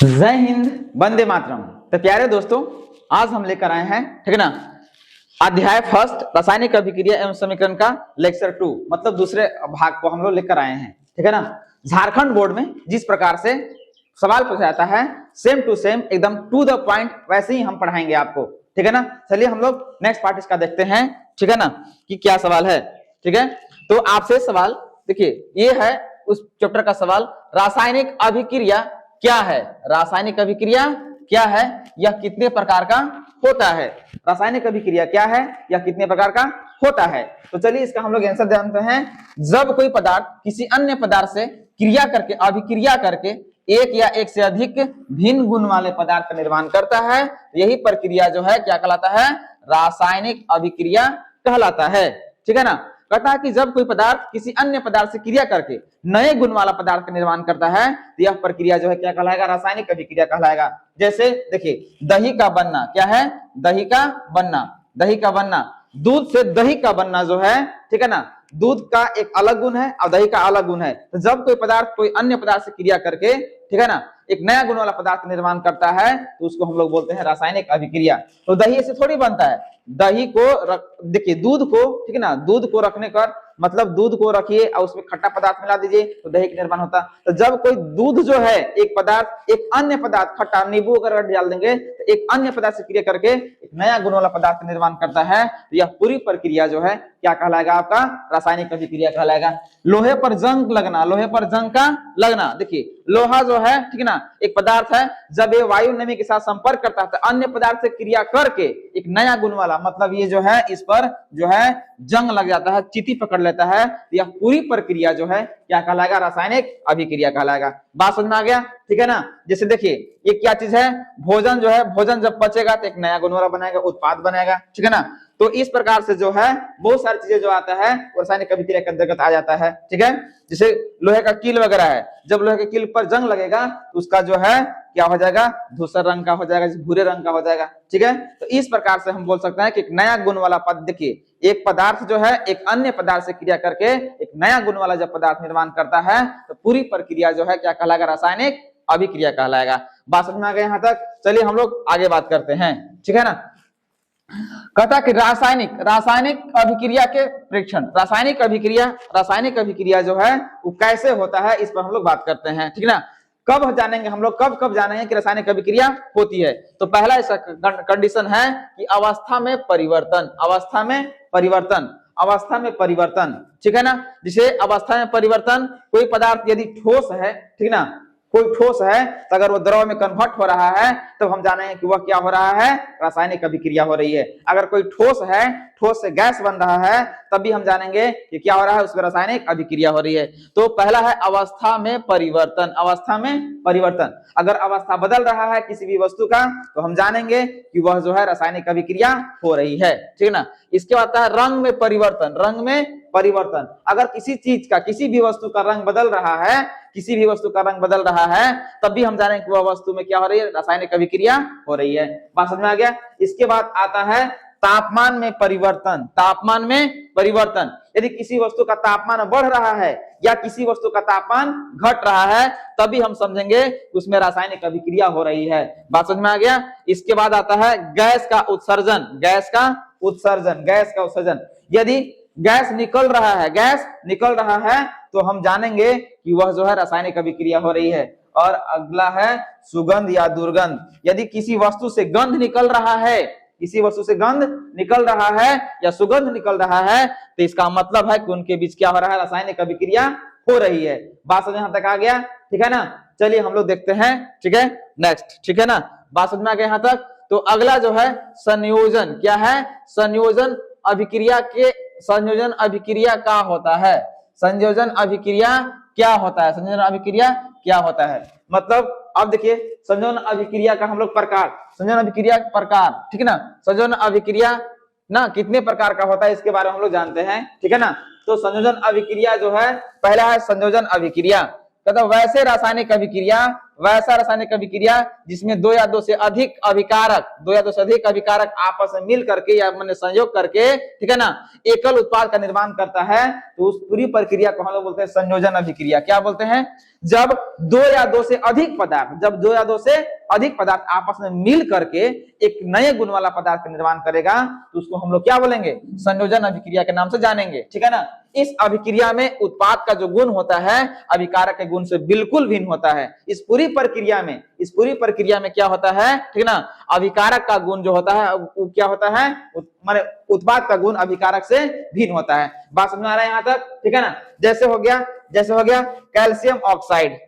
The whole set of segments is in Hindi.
जय हिंद, वंदे मातरम। तो प्यारे दोस्तों, आज हम लेकर आए हैं, ठीक है ना, अध्याय फर्स्ट रासायनिक अभिक्रिया एवं समीकरण का लेक्चर 2 मतलब दूसरे भाग को हम लोग लेकर आए हैं, ठीक है ना। झारखंड बोर्ड में जिस प्रकार से सवाल पूछा जाता है सेम टू सेम एकदम टू द पॉइंट वैसे ही हम पढ़ाएंगे आपको, ठीक है ना। चलिए हम लोग नेक्स्ट पार्ट इसका देखते हैं, ठीक है ना, कि क्या सवाल है। ठीक है, तो आपसे सवाल देखिए, ये है उस चैप्टर का सवाल, रासायनिक अभिक्रिया क्या है। रासायनिक अभिक्रिया क्या है, यह कितने प्रकार का होता है। रासायनिक अभिक्रिया क्या है, यह कितने प्रकार का होता है। तो चलिए इसका हम लोग आंसर जानते हैं। जब कोई पदार्थ किसी अन्य पदार्थ से क्रिया करके, अभिक्रिया करके एक या एक से अधिक भिन्न गुण वाले पदार्थ का निर्माण करता है, यही प्रक्रिया जो है क्या कहलाता है, रासायनिक अभिक्रिया कहलाता है। ठीक है ना। कहता है कि जब कोई पदार्थ किसी अन्य पदार्थ से क्रिया करके नए गुण वाला पदार्थ का निर्माण करता है, तो यह प्रक्रिया जो है क्या कहलाएगा, रासायनिक अभिक्रिया कहलाएगा। जैसे देखिए, दही का बनना क्या है, दही का बनना, दही का बनना, दूध से दही का बनना जो है, ठीक है ना, दूध का एक अलग गुण है और दही का अलग गुण है। तो जब कोई पदार्थ कोई अन्य पदार्थ से क्रिया करके, ठीक है ना, एक नया गुण वाला पदार्थ निर्माण करता है, तो उसको हम लोग बोलते हैं रासायनिक अभिक्रिया। तो दही से थोड़ी बनता है, दही को देखिए, दूध को, ठीक है ना, दूध को रखने कर मतलब दूध को रखिए और उसमें खट्टा पदार्थ मिला दीजिए तो दही का निर्माण होता। तो जब कोई दूध जो है एक पदार्थ एक अन्य पदार्थ, खट्टा नींबू अगर डाल देंगे तो एक अन्य पदार्थ से क्रिया करके एक नया गुण वाला पदार्थ का निर्माण करता है, तो यह पूरी प्रक्रिया जो है क्या कहलाएगा, आपका रासायनिक अभिक्रिया कहलाएगा। लोहे पर जंग लगना, लोहे पर जंग का लगना, देखिए लोहा जो है, ठीक है ना, एक पदार्थ है, जब ये वायु नमी के साथ संपर्क करता है तो अन्य पदार्थ से क्रिया करके एक नया गुण वाला, मतलब ये जो है इस पर जो है जंग लग जाता है, चिति पकड़ लेता है, यह पूरी प्रक्रिया जो है क्या कहलाएगा, रासायनिक अभिक्रिया कहलाएगा। बात समझ में आ गया, ठीक है ना। जैसे देखिए, ये क्या चीज है, भोजन जो है, भोजन जब पचेगा तो एक नया गुण वाला बनाएगा, उत्पाद बनाएगा, ठीक है ना। तो इस प्रकार से जो है बहुत सारी चीजें जो आता है रासायनिक अभिक्रिया के अंतर्गत आ जाता है, ठीक है। जैसे लोहे का कील वगैरह है, जब लोहे के कील पर जंग लगेगा तो उसका जो है क्या हो जाएगा, धूसर रंग का हो जाएगा, भूरे रंग का हो जाएगा, ठीक है। तो इस प्रकार से हम बोल सकते हैं कि एक नया गुण वाला पद, देखिए एक पदार्थ जो है एक अन्य पदार्थ से क्रिया करके एक नया गुण वाला जब पदार्थ निर्माण करता है तो पूरी प्रक्रिया जो है क्या कहलाएगा, रासायनिक अभिक्रिया कहलाएगा। बात समझ में आ गया यहाँ तक। चलिए हम लोग आगे बात करते हैं, ठीक है ना। कहता कि रासायनिक अभिक्रिया के परीक्षण, रासायनिक अभिक्रिया जो है वो कैसे होता है, इस पर हम लोग बात करते हैं, ठीक है ना। कब जानेंगे हम लोग, कब जानेंगे कि रासायनिक अभिक्रिया होती है। तो पहला इसका कंडीशन है कि अवस्था में परिवर्तन, ठीक है ना। जिसे अवस्था में परिवर्तन, कोई पदार्थ यदि ठोस है, ठीक ना, कोई ठोस है तो अगर वो द्रव में कन्वर्ट हो रहा है तो हम जानेंगे कि वह क्या हो रहा है, रासायनिक अभिक्रिया हो रही है। अगर कोई ठोस है, ठोस से गैस बन रहा है, तब भी हम जानेंगे कि क्या हो रहा है, उसमें रासायनिक अभिक्रिया हो रही है। तो पहला है अवस्था में परिवर्तन, अगर अवस्था बदल रहा है किसी भी वस्तु का तो हम जानेंगे कि वह जो है रासायनिक अभिक्रिया हो रही है, ठीक है ना। इसके बाद है रंग में परिवर्तन, अगर किसी चीज का, किसी भी वस्तु का रंग बदल रहा है, तब भी हम जानेंगे कि वह वस्तु में क्या हो रही है, रासायनिक अभिक्रिया हो रही है। बात समझ में आ गया। इसके बाद आता है तापमान में परिवर्तन, यदि किसी वस्तु का तापमान बढ़ रहा है या किसी वस्तु का तापमान घट रहा है, तभी हम समझेंगे उसमें रासायनिक अभिक्रिया हो रही है। बात समझ में आ गया। इसके बाद आता है गैस का उत्सर्जन, यदि गैस निकल रहा है तो हम जानेंगे कि वह जो है रासायनिक अभिक्रिया हो रही है। और अगला है सुगंध या दुर्गंध, यदि किसी वस्तु से गंध निकल रहा है या सुगंध निकल रहा है, तो इसका मतलब है कि उनके बीच क्या हो रहा है, रासायनिक अभिक्रिया हो रही है। बात समझ यहाँ तक आ गया, ठीक है ना। चलिए हम लोग देखते हैं, ठीक है, नेक्स्ट, ठीक है ना। बात समझ में आ गया यहाँ तक। तो अगला जो है संयोजन, क्या है, संयोजन अभिक्रिया क्या होता है, मतलब अब देखिए संयोजन अभिक्रिया का हम लोग प्रकार, ठीक है ना। संयोजन अभिक्रिया ना कितने प्रकार का होता है इसके बारे में हम लोग जानते हैं, ठीक है ना। तो संयोजन अभिक्रिया जो है, पहला है संयोजन अभिक्रिया, कहता वैसे रासायनिक अभिक्रिया वैसा रासायनिक अभिक्रिया जिसमें दो या दो से अधिक अभिकारक आपस में मिल करके या मैंने संयोग करके, ठीक है ना, एकल उत्पाद का निर्माण करता है, तो उस पूरी प्रक्रिया को हम लोग बोलते हैं संयोजन अभिक्रिया। क्या बोलते हैं? जब दो या दो से अधिक पदार्थ आपस में मिल करके एक नए गुण वाला पदार्थ का निर्माण करेगा, तो उसको हम लोग क्या बोलेंगे? संयोजन अभिक्रिया के नाम से जानेंगे, ठीक है ना। इस अभिक्रिया में उत्पाद का जो गुण होता है अभिकारक के गुण से बिल्कुल भिन्न होता है। इस पूरी प्रक्रिया में क्या होता है, ठीक है ना, अभिकारक का गुण जो होता है वो क्या होता है, माने उत्पाद का गुण अभिकारक से भिन्न होता है। बात समझ में आ रहा है यहाँ तक? ठीक है ना। जैसे हो गया कैल्शियम ऑक्साइड।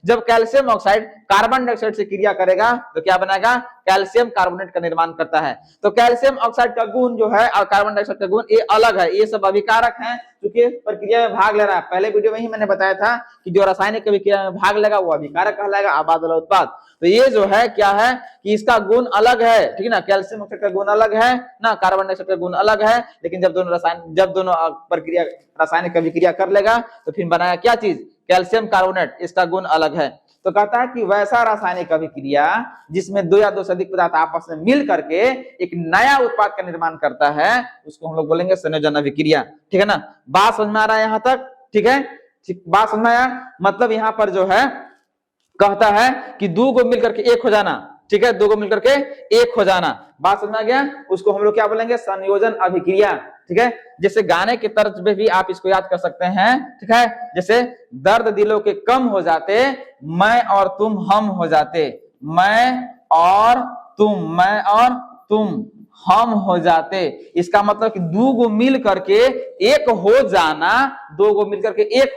जब कैल्शियम ऑक्साइड कार्बन डाइऑक्साइड से क्रिया करेगा तो क्या बनाएगा? कैल्शियम कार्बोनेट का निर्माण करता है। तो कैल्शियम ऑक्साइड का गुण जो है और कार्बन डाइऑक्साइड का गुण ये अलग है, ये सब अभिकारक हैं, क्योंकि प्रक्रिया में भाग ले रहा है। पहले वीडियो में ही मैंने बताया था कि जो रासायनिक अभिक्रिया में भाग लेगा वो अभिकारक कहलाएगा, आबाद वाला उत्पाद। तो ये जो है क्या है कि इसका गुण अलग है, ठीक है ना, कैल्शियम ऑक्साइड का गुण अलग है ना, कार्बन डाइऑक्साइड का गुण अलग है, लेकिन जब दोनों प्रक्रिया रासायनिक अभिक्रिया कर लेगा तो फिर बनाया क्या चीज? कैल्शियम कार्बोनेट, इसका गुण अलग है। तो कहता है कि वैसा रासायनिक अभिक्रिया जिसमें दो या दो से अधिक पदार्थ आपस में मिल करके एक नया उत्पाद का निर्माण करता है, उसको हम लोग बोलेंगे संयोजन अभिक्रिया, ठीक है ना। बात समझ में आ रहा है यहाँ तक? ठीक है, बात समझ में आया? मतलब यहाँ पर जो है कहता है कि दो को मिलकर के एक हो जाना, ठीक है, दो को मिलकर के एक हो जाना। बात समझ में आ गया? उसको हम लोग क्या बोलेंगे? संयोजन अभिक्रिया, ठीक है। जैसे गाने के तर्ज पे भी आप इसको याद कर सकते हैं, ठीक है। जैसे दर्द दिलों के कम हो जाते, मैं और तुम हम हो जाते, मैं और तुम हम हो जाते। इसका मतलब कि दो गो मिल करके एक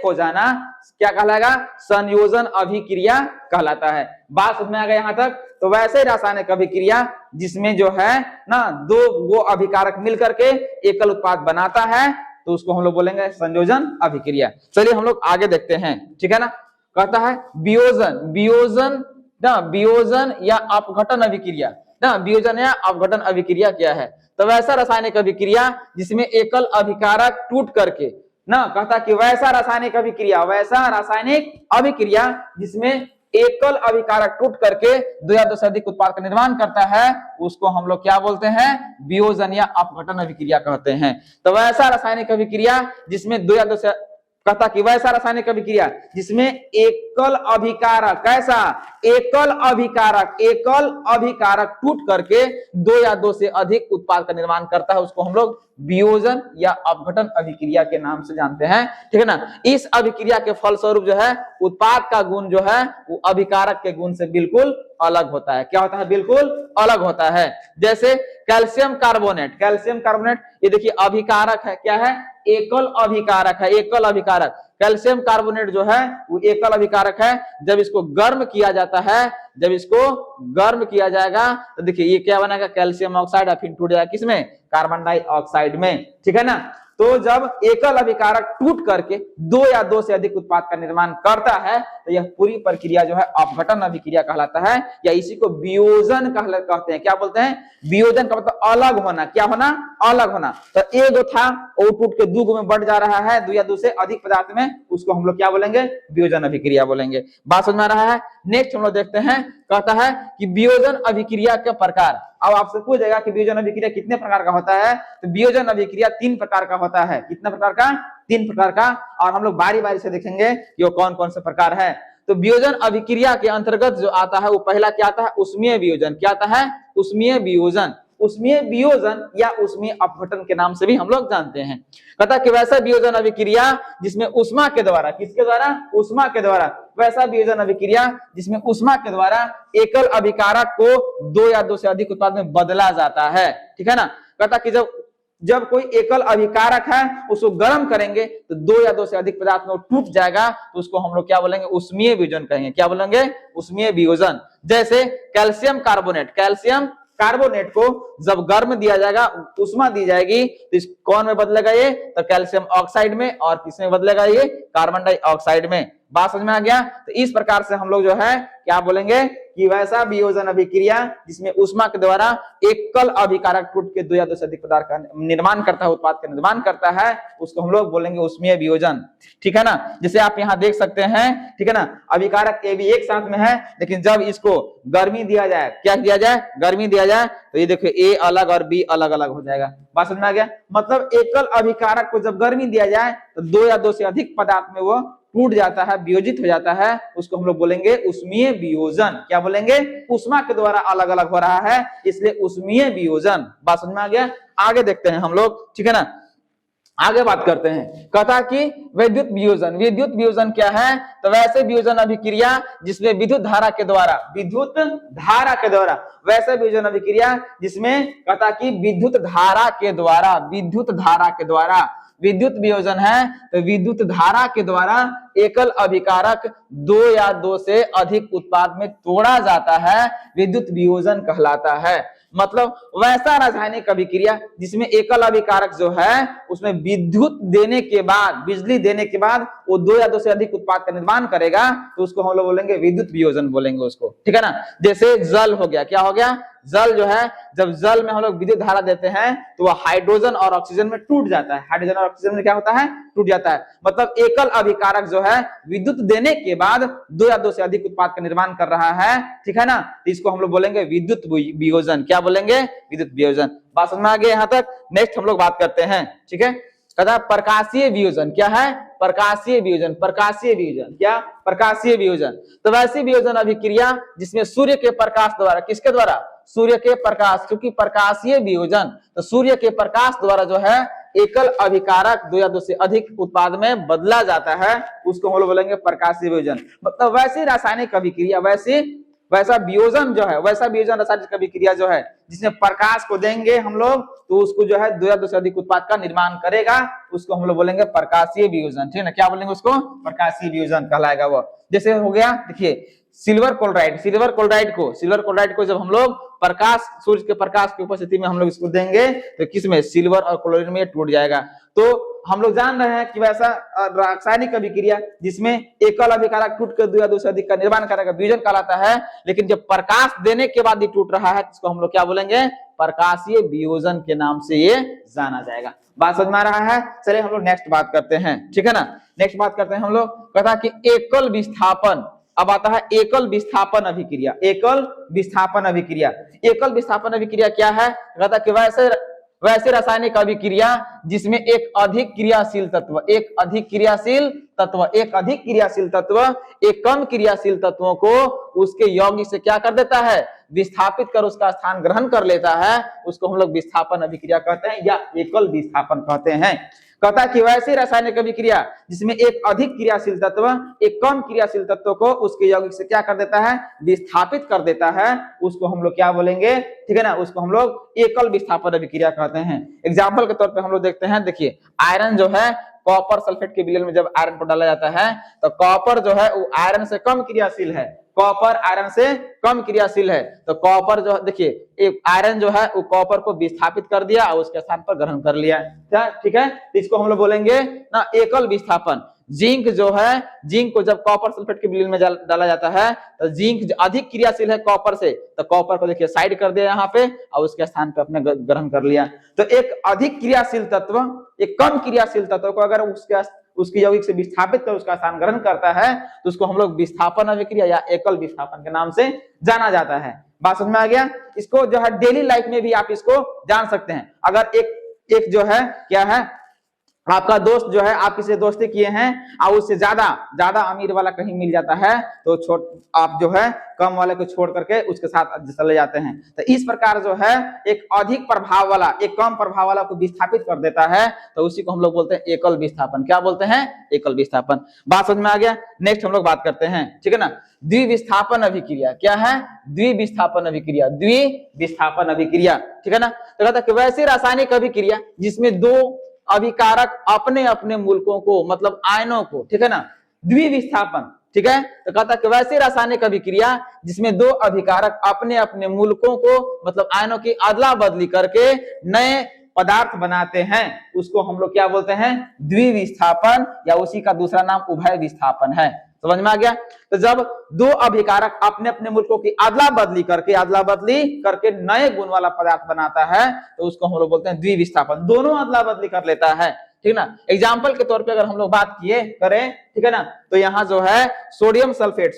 हो जाना, क्या कहलाएगा? संयोजन अभिक्रिया कहलाता है। बात समझ में आ गया यहाँ तक? तो वैसे रासायनिक अभिक्रिया जिसमें जो है ना दो वो अभिकारक मिल करके एकल उत्पाद बनाता है, तो उसको हम लोग बोलेंगे संयोजन अभिक्रिया। चलिए हम लोग आगे देखते हैं, ठीक है ना। कहता है वियोजन या अपघटन अभिक्रिया ना, वियोजन या अपघटन अभिक्रिया क्या है? तो वैसा रासायनिक अभिक्रिया जिसमें एकल अभिकारक टूट करके ना, कहता कि वैसा रासायनिक अभिक्रिया जिसमें एकल अभिकारक टूट करके दो या दो से अधिक उत्पाद का निर्माण करता है, उसको हम लोग क्या बोलते हैं? वियोजन या अपघटन अभिक्रिया कहते हैं। तो वैसा रासायनिक अभिक्रिया जिसमें दो या दो से, कहता कि वैसा रासायनिक अभिक्रिया जिसमें एकल अभिकारक, कैसा? एकल अभिकारक टूट करके दो या दो से अधिक उत्पाद का निर्माण करता है, उसको हम लोग वियोजन या अपघटन अभिक्रिया के नाम से जानते हैं, ठीक है ना। इस अभिक्रिया के फलस्वरूप जो है उत्पाद का गुण जो है वो अभिकारक के गुण से बिल्कुल अलग होता है। क्या होता है? बिल्कुल अलग होता है। जैसे कैल्शियम कार्बोनेट, ये देखिए अभिकारक है, क्या है? एकल अभिकारक है, कैल्शियम कार्बोनेट जो है वो एकल अभिकारक है। जब इसको गर्म किया जाता है, तो देखिए ये क्या बनेगा? कैल्शियम ऑक्साइड, फिर टूट जाएगा किसमें? कार्बन डाइऑक्साइड में, ठीक है ना। तो जब एकल अभिकारक टूट करके दो या दो से अधिक उत्पाद का निर्माण करता है, तो यह पूरी प्रक्रिया जो है अपघटन अभिक्रिया कहलाता है, या इसी को वियोजन कहते हैं। क्या बोलते हैं? वियोजन का मतलब अलग होना। क्या होना? अलग होना। तो एक था वो टूट के दो में बढ़ जा रहा है, दो या दो से अधिक पदार्थ में, उसको हम लोग क्या बोलेंगे? वियोजन अभिक्रिया बोलेंगे। बात समझ में आ रहा है? नेक्स्ट हम लोग देखते हैं, कहता है कि वियोजन अभिक्रिया के प्रकार। अब आपसे पूछेगा कि वियोजन अभिक्रिया कितने प्रकार का होता है? तो वियोजन अभिक्रिया 3 प्रकार का होता है। कितने प्रकार का? 3 प्रकार का। और हम लोग बारी बारी से देखेंगे कि वो कौन कौन से प्रकार है। तो वियोजन अभिक्रिया के अंतर्गत जो आता है वो पहला क्या आता है? उष्मीय वियोजन। क्या आता है? उष्मीय वियोजन या उष्मीय अपघटन के नाम से भी हम लोग जानते हैं। कहता कि वैसा वियोजन अभिक्रिया जिसमें उष्मा के द्वारा, किसके द्वारा? उष्मा के द्वारा। वैसा वियोजन अभिक्रिया जिसमें उष्मा के द्वारा एकल अभिकारक को दो या दो से अधिक उत्पाद में बदला जाता है, ठीक है ना। कहता कि जब कोई एकल अभिकारक है उसको गर्म करेंगे तो दो या दो से अधिक पदार्थ में टूट जाएगा, तो उसको हम लोग क्या बोलेंगे? उष्मीय वियोजन कहेंगे। क्या बोलेंगे? उष्मीय वियोजन। जैसे कैल्शियम कार्बोनेट को जब गर्म दिया जाएगा, उष्मा दी जाएगी, तो इस कौन में बदलेगा ये, तो कैल्शियम ऑक्साइड में, और किसमें बदलेगा ये, कार्बन डाइऑक्साइड में। बात समझ में आ गया। तो इस प्रकार से हम लोग जो है क्या बोलेंगे कि वैसा वियोजन अभिक्रिया जिसमें ऊष्मा के द्वारा एकल अभिकारक टूट के दो या दो से अधिक पदार्थ का निर्माण करता है, उत्पाद का निर्माण करता है, उसको हम लोग बोलेंगे ऊष्मीय वियोजन। ठीक है ना, जैसे आप यहाँ देख सकते हैं, ठीक है ना, अभिकारक ए भी एक साथ में है, लेकिन जब इसको गर्मी दिया जाए, क्या दिया जाए, गर्मी दिया जाए, तो ये देखो ए अलग और बी अलग अलग हो जाएगा। बात समझ में आ गया। मतलब एकल अभिकारक को जब गर्मी दिया जाए तो दो या दो से अधिक पदार्थ में वो टूट जाता है, वियोजित हो जाता है, उसको हम लोग बोलेंगे ऊष्मीय वियोजन। क्या बोलेंगे, ऊष्मा के द्वारा अलग अलग हो रहा है, इसलिए ऊष्मीय वियोजन। बात समझ में आ गया। आगे देखते हैं हम लोग, ठीक है ना, आगे बात करते हैं। कथा कि विद्युत वियोजन, विद्युत वियोजन क्या है, तो वैसे वियोजन अभिक्रिया जिसमें विद्युत धारा के द्वारा, विद्युत धारा के द्वारा, वैसे वियोजन अभिक्रिया जिसमें कथा कि विद्युत धारा के द्वारा, विद्युत धारा के द्वारा विद्युत वियोजन है, तो विद्युत धारा के द्वारा एकल अभिकारक दो या दो से अधिक उत्पाद में तोड़ा जाता है, विद्युत वियोजन कहलाता है। मतलब वैसा रासायनिक अभिक्रिया जिसमें एकल अभिकारक जो है उसमें विद्युत देने के बाद, बिजली देने के बाद वो दो या दो से अधिक उत्पाद का निर्माण करेगा, तो उसको हम लोग बोलेंगे विद्युत वियोजन बोलेंगे उसको। ठीक है ना, जैसे जल हो गया, क्या हो गया, जल जो है, जब जल में हम लोग विद्युत धारा देते हैं तो वह हाइड्रोजन और ऑक्सीजन में टूट जाता है, हाइड्रोजन और ऑक्सीजन में क्या होता है, टूट जाता है। मतलब एकल अभिकारक जो है विद्युत देने के बाद दो या दो से अधिक उत्पाद का निर्माण कर रहा है, ठीक है ना, तो इसको हम लोग बोलेंगे विद्युत वियोजन। क्या बोलेंगे, विद्युत वियोजन। बात समझ में आ गई यहाँ तक। नेक्स्ट हम लोग बात करते हैं, ठीक है, कहता प्रकाशीय वियोजन। क्या है, प्रकाशीय वियोजन। प्रकाशीय वियोजन क्या, प्रकाशीय वियोजन। तो वैसी वियोजन अभिक्रिया जिसमें सूर्य के प्रकाश द्वारा, किसके द्वारा, सूर्य के प्रकाश, क्योंकि प्रकाशीय वियोजन तो सूर्य के प्रकाश द्वारा जो है एकल अभिकारक दो या दो से अधिक उत्पाद में बदला जाता है, उसको हम लोग बोलेंगे प्रकाशीय वियोजन। मतलब वैसी रासायनिक अभिक्रिया, वैसा वियोजन जो है, वैसा वियोजन रासायनिक अभिक्रिया जो है जिसमें प्रकाश को देंगे हम लोग तो उसको जो है दो या दो से अधिक उत्पाद का निर्माण करेगा, उसको हम लोग बोलेंगे प्रकाशीय वियोजन। ठीक है ना, क्या बोलेंगे उसको, प्रकाशीय वियोजन कहलाएगा वो। जैसे हो गया, देखिए सिल्वर क्लोराइड, सिल्वर क्लोराइड को जब हम लोग प्रकाश, सूर्य के प्रकाश की उपस्थिति में हम लोग इसको देंगे तो किसमें, सिल्वर और क्लोरीन में टूट जाएगा। तो हम लोग जान रहे हैं कि वैसा रासायनिक अभिक्रिया जिसमें एकल अभिकारक टूट कर दो या दो से अधिक का निर्माण करेगा वियोजन कहलाता है, लेकिन जब प्रकाश देने के बाद ही टूट रहा है इसको हम लोग क्या बोलेंगे, प्रकाशीय वियोजन के नाम से ये जाना जाएगा। बात समझ में आ रहा है। चलिए हम लोग नेक्स्ट बात करते हैं, ठीक है ना, नेक्स्ट बात करते हैं हम लोग, कहता कि एकल विस्थापन। अब आता है एकल विस्थापन अभिक्रिया। एकल विस्थापन अभिक्रिया, एकल विस्थापन अभिक्रिया क्या है, कहता कि वैसे रासायनिक अभिक्रिया जिसमें एक अधिक क्रियाशील तत्व, एक अधिक क्रियाशील तत्व एक कम क्रियाशील तत्वों को उसके यौगिक से क्या कर देता है, विस्थापित कर उसका स्थान ग्रहण कर लेता है, उसको हम लोग विस्थापन अभिक्रिया कहते हैं या एकल विस्थापन कहते हैं। कहता कि वैसी रासायनिक अभिक्रिया जिसमें एक अधिक क्रियाशील तत्व एक कम क्रियाशील तत्व को उसके यौगिक से क्या कर देता है, विस्थापित कर देता है, उसको हम लोग क्या बोलेंगे, ठीक है ना, उसको हम लोग एकल विस्थापन अभिक्रिया कहते हैं। एग्जाम्पल के तौर पे हम लोग देखते हैं, देखिए आयरन जो है कॉपर सल्फेट के विलयन में जब आयरन को डाला जाता है तो कॉपर जो है वो आयरन से कम क्रियाशील है, कॉपर आयरन से कम क्रियाशील है, तो कॉपर जो देखिए एक आयरन जो है वो कॉपर को विस्थापित कर दिया और उसके स्थान पर ग्रहण कर लिया, ठीक है, इसको हम लोग बोलेंगे ना एकल विस्थापन। जिंक जो है, जिंक को जब कॉपर सल्फेट के विलयन में डाला जाता है तो जिंक अधिक क्रियाशील है कॉपर से, तो कॉपर को देखिए साइड कर दिया यहाँ पे और उसके स्थान पे अपने ग्रहण कर लिया। तो एक अधिक क्रियाशील तत्व एक कम क्रियाशील तत्व को अगर उसके यौगिक से विस्थापित कर उसका स्थान ग्रहण करता है तो उसको हम लोग विस्थापन अभिक्रिया या एकल विस्थापन के नाम से जाना जाता है। बात समझ में आ गया। इसको जो है डेली लाइफ में भी आप इसको जान सकते हैं। अगर एक जो है क्या है, आपका दोस्त जो है, आप किसी दोस्ती किए हैं और उससे ज्यादा अमीर वाला कहीं मिल जाता है तो आप जो है कम वाले को छोड़ करके उसके साथ चले जाते हैं। तो इस प्रकार जो है एक अधिक प्रभाव वाला एक कम प्रभाव वाला को विस्थापित कर देता है, तो उसी को हम लोग बोलते हैं एकल विस्थापन। क्या बोलते हैं, एकल विस्थापन। बात समझ में आ गया। नेक्स्ट हम लोग बात करते हैं, ठीक है ना, द्विविस्थापन अभिक्रिया। क्या है, द्विविस्थापन अभिक्रिया, द्विविस्थापन अभिक्रिया, ठीक है ना। तो कहता है कि वैसी रासायनिक अभिक्रिया जिसमें दो अभिकारक अपने अपने मूलकों को मतलब आयनों को, ठीक है ना, द्विविस्थापन ठीक है। तो कहता कि वैसी रासायनिक अभिक्रिया जिसमें दो अभिकारक अपने अपने मूलकों को मतलब आयनों की अदला बदली करके नए पदार्थ बनाते हैं, उसको हम लोग क्या बोलते हैं, द्विविस्थापन, या उसी का दूसरा नाम उभय विस्थापन है। समझ में आ गया। तो जब दो अभिकारक अपने अपने मूलकों की अदला बदली करके नए गुण वाला पदार्थ बनाता है तो उसको हम लोग बोलते हैं द्विविस्थापन। दोनों अदला बदली कर लेता है, ठीक ना। एग्जाम्पल के तौर पे अगर हम लोग बात करें, ठीक है ना, तो यहाँ जो है सोडियम सल्फेट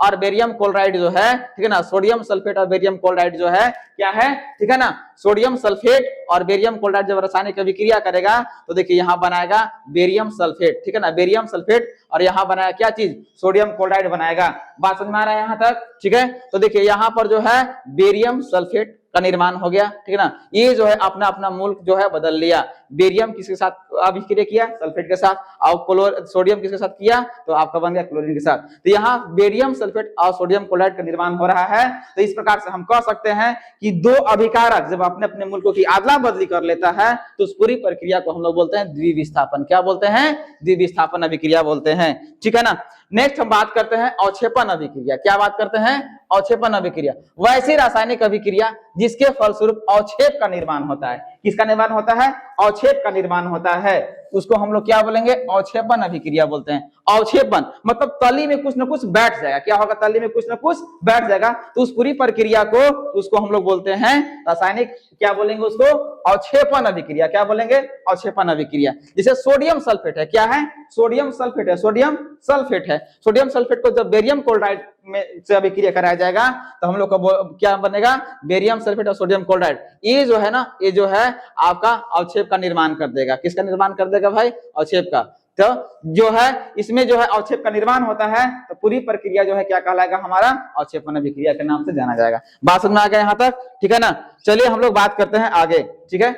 और बेरियम क्लोराइड जो है, ठीक है ना, सोडियम सल्फेट और बेरियम क्लोराइड जो है क्या है, ठीक है ना, सोडियम सल्फेट और बेरियम क्लोराइड जब रासायनिक अभिक्रिया करेगा तो देखिए यहाँ बनाएगा बेरियम सल्फेट, ठीक है ना, बेरियम सल्फेट, और यहाँ बनाया क्या चीज, सोडियम क्लोराइड बनाएगा। बात समझ में आ रहा है यहाँ तक, ठीक है। तो देखिए यहाँ पर जो है बेरियम सल्फेट का निर्माण हो गया, ठीक है ना। ये जो है अपना अपना मूल जो है बदल लिया, बेरियम किसके साथ अभिक्रिया किया, सल्फेट के साथ, और सोडियम किसके साथ किया, तो आपका बन गया क्लोरीन के साथ। तो यहाँ बेरियम सल्फेट और सोडियम क्लोराइड का निर्माण हो रहा है। तो इस प्रकार से हम कह सकते हैं कि दो अभिकारक जब अपने अपने मूलकों की अदला बदली कर लेता है तो उस पूरी प्रक्रिया को हम लोग बोलते हैं द्विविस्थापन। क्या बोलते हैं, द्विविस्थापन अभिक्रिया बोलते हैं, ठीक है ना। नेक्स्ट हम बात करते हैं अवक्षेपण अभिक्रिया। क्या बात करते हैं, अवक्षेपण अभिक्रिया, वैसी रासायनिक अभिक्रिया जिसके फलस्वरूप अवक्षेप का निर्माण होता है। किसका निर्माण होता है, अवक्षेप का निर्माण होता है, उसको हम लोग क्या बोलेंगे, अवक्षेपण अभिक्रिया बोलते हैं। अवक्षेपण मतलब तली में कुछ ना कुछ बैठ जाएगा, क्या होगा, तली में कुछ ना कुछ बैठ जाएगा, तो उस पूरी प्रक्रिया को उसको हम लोग बोलते हैं रासायनिक, क्या बोलेंगे उसको, अवक्षेपण अभिक्रिया। क्या बोलेंगे, अवक्षेपण अभिक्रिया। जैसे सोडियम सल्फेट है, क्या है, सोडियम सल्फेट है, सोडियम सल्फेट है। सोडियम सल्फेट को जब बेरियम क्लोराइड में से अभिक्रिया कराया जाएगा तो हम लोग का क्या बनेगा, बेरियम सल्फेट और सोडियम क्लोराइड। ये जो है ना, ये जो है आपका अवक्षेप का निर्माण कर देगा। किसका निर्माण कर देगा भाई, अवक्षेप का। तो जो है इसमें जो है अवक्षेप का निर्माण होता है तो पूरी प्रक्रिया जो है क्या कहलाएगा, हमारा अवक्षेपण अभिक्रिया के नाम से जाना जाएगा। बात समझ में आ गया यहाँ तक, ठीक है ना। चलिए हम लोग बात करते हैं आगे, ठीक है।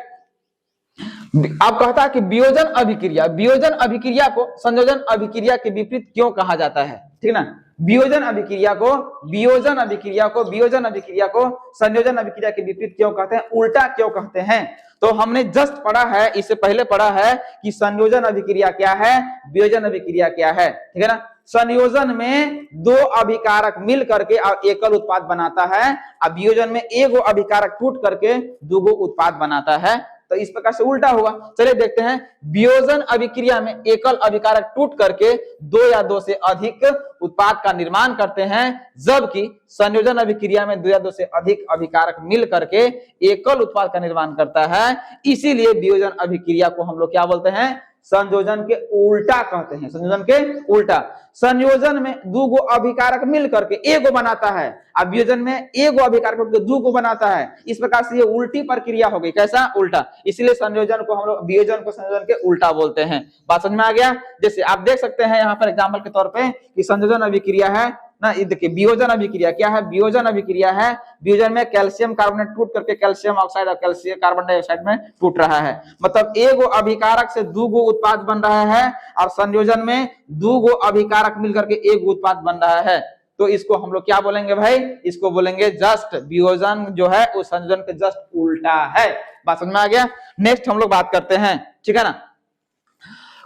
अब कहता है कि वियोजन अभिक्रिया को संयोजन अभिक्रिया के विपरीत क्यों कहा जाता है, ठीक ना। वियोजन अभिक्रिया को संयोजन अभिक्रिया के विपरीत क्यों कहते हैं, उल्टा क्यों कहते हैं। तो हमने जस्ट पढ़ा है, इससे पहले पढ़ा है कि संयोजन अभिक्रिया क्या है, वियोजन अभिक्रिया क्या है, ठीक है ना। संयोजन में दो अभिकारक मिल करके एकल उत्पाद बनाता है, और वियोजन में एक अभिकारक टूट करके दो उत्पाद बनाता है। तो इस प्रकार से उल्टा होगा। चलिए देखते हैं, वियोजन अभिक्रिया में एकल अभिकारक टूट करके दो या दो से अधिक उत्पाद का निर्माण करते हैं, जबकि संयोजन अभिक्रिया में दो या दो से अधिक अभिकारक मिल करके एकल उत्पाद का निर्माण करता है। इसीलिए वियोजन अभिक्रिया को हम लोग क्या बोलते हैं, संयोजन के उल्टा कहते हैं, संयोजन के उल्टा। संयोजन में दो गो अभिकारक मिल करके एक बनाता है, अब वियोजन में एक गो अभिकारक दो गो बनाता है। इस प्रकार से ये उल्टी प्रक्रिया हो गई, कैसा, उल्टा। इसलिए संयोजन को हम लोग वियोजन को संयोजन के उल्टा बोलते हैं। बात समझ में आ गया। जैसे आप देख सकते हैं यहाँ पर एग्जाम्पल के तौर पे कि संयोजन अभिक्रिया है ना, ये देखिए वियोजन अभिक्रिया क्या है, वियोजन अभिक्रिया है, वियोजन में कैल्शियम कार्बोनेट टूट करके कैल्शियम ऑक्साइड और कैल्शियम कार्बन डाइऑक्साइड में टूट रहा है। मतलब एक अभिकारक से दो गो उत्पाद बन रहा है, और संयोजन में दो गो अभिकारक मिलकर के एक उत्पाद बन रहा है। तो इसको हम लोग क्या बोलेंगे भाई, इसको बोलेंगे जस्ट, वियोजन जो है वो संयोजन के जस्ट उल्टा है। बात समझ में आ गया। नेक्स्ट हम लोग बात करते हैं, ठीक है ना।